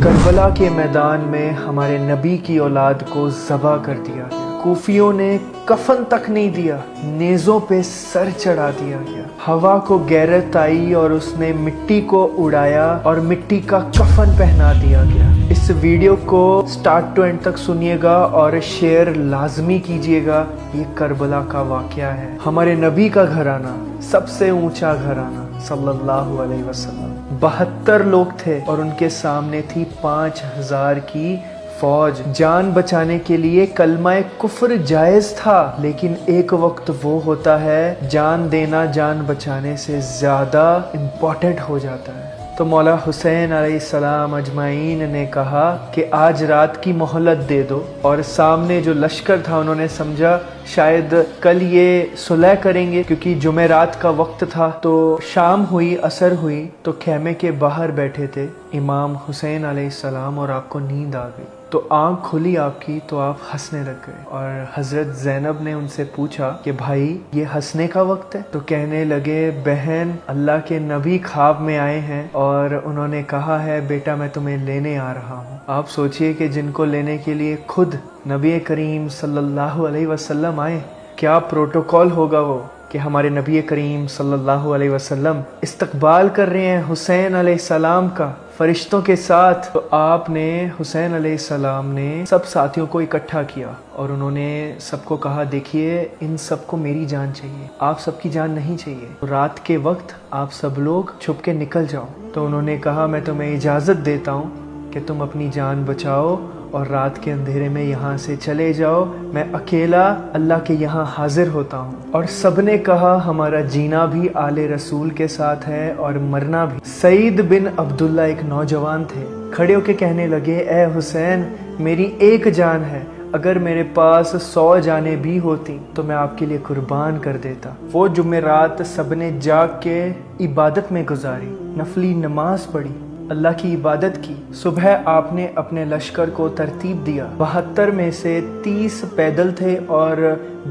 کربلا کے میدان میں ہمارے نبی کی اولاد کو ذبح کر دیا گیا۔ کوفیوں نے کفن تک نہیں دیا، نیزوں پہ سر چڑھا دیا گیا۔ ہوا کو غیرت آئی اور اس نے مٹی کو اڑایا اور مٹی کا کفن پہنا دیا گیا۔ اس ویڈیو کو سٹارٹ ٹو اینڈ تک سنیے گا اور شیئر لازمی کیجیے گا۔ یہ کربلا کا واقعہ ہے۔ ہمارے نبی کا گھرانہ سب سے اونچا گھرانہ صلی اللہ علیہ وسلم، 72 لوگ تھے اور ان کے سامنے تھی 5000 کی فوج۔ جان بچانے کے لیے کلمہ کفر جائز تھا، لیکن ایک وقت وہ ہوتا ہے جان دینا جان بچانے سے زیادہ امپورٹنٹ ہو جاتا ہے۔ تو مولا حسین علیہ السلام اجمعین نے کہا کہ آج رات کی مہلت دے دو، اور سامنے جو لشکر تھا انہوں نے سمجھا شاید کل یہ صلح کریں گے، کیونکہ جمعرات کا وقت تھا۔ تو شام ہوئی، عصر ہوئی، تو خیمے کے باہر بیٹھے تھے امام حسین علیہ السلام اور آپ کو نیند آ گئی۔ تو آنکھ کھلی آپ کی تو آپ ہنسنے لگ گئے، اور حضرت زینب نے ان سے پوچھا کہ بھائی یہ ہنسنے کا وقت ہے؟ تو کہنے لگے بہن اللہ کے نبی خواب میں آئے ہیں اور انہوں نے کہا ہے بیٹا میں تمہیں لینے آ رہا ہوں۔ آپ سوچئے کہ جن کو لینے کے لیے خود نبی کریم صلی اللہ علیہ وسلم آئے، کیا پروٹوکول ہوگا وہ کہ ہمارے نبی کریم صلی اللہ علیہ وسلم استقبال کر رہے ہیں حسین علیہ السلام کا فرشتوں کے ساتھ۔ تو آپ نے حسین علیہ السلام نے سب ساتھیوں کو اکٹھا کیا اور انہوں نے سب کو کہا دیکھیے ان سب کو میری جان چاہیے، آپ سب کی جان نہیں چاہیے۔ رات کے وقت آپ سب لوگ چھپ کے نکل جاؤ۔ تو انہوں نے کہا میں تمہیں اجازت دیتا ہوں کہ تم اپنی جان بچاؤ اور رات کے اندھیرے میں یہاں سے چلے جاؤ، میں اکیلا اللہ کے یہاں حاضر ہوتا ہوں۔ اور سب نے کہا ہمارا جینا بھی آل رسول کے ساتھ ہے اور مرنا بھی۔ سعید بن عبداللہ ایک نوجوان تھے، کھڑے ہو کے کہنے لگے اے حسین میری ایک جان ہے، اگر میرے پاس 100 جانیں بھی ہوتی تو میں آپ کے لیے قربان کر دیتا۔ وہ جمعرات سب نے جاگ کے عبادت میں گزاری، نفلی نماز پڑھی، اللہ کی عبادت کی۔ صبح آپ نے اپنے لشکر کو ترتیب دیا، 72 میں سے 30 پیدل تھے اور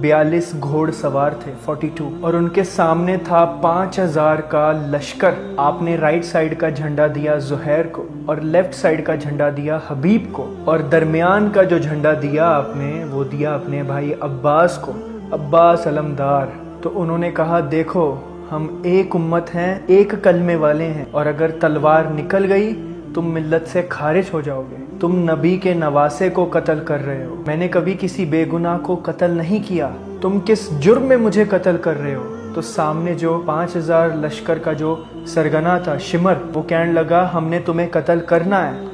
42 گھوڑ سوار تھے 42، اور ان کے سامنے تھا 5000 کا لشکر۔ آپ نے رائٹ سائیڈ کا جھنڈا دیا زہیر کو اور لیفٹ سائیڈ کا جھنڈا دیا حبیب کو، اور درمیان کا جو جھنڈا دیا آپ نے وہ دیا اپنے بھائی عباس کو، عباس علمدار۔ تو انہوں نے کہا دیکھو ہم ایک امت ہیں، ایک کلمے والے ہیں، اور اگر تلوار نکل گئی تم ملت سے خارج ہو جاؤ گے۔ تم نبی کے نواسے کو قتل کر رہے ہو، میں نے کبھی کسی بے گناہ کو قتل نہیں کیا، تم کس جرم میں مجھے قتل کر رہے ہو؟ تو سامنے جو 5000 لشکر کا جو سرگنا تھا شمر، وہ کہنے لگا ہم نے تمہیں قتل کرنا ہے۔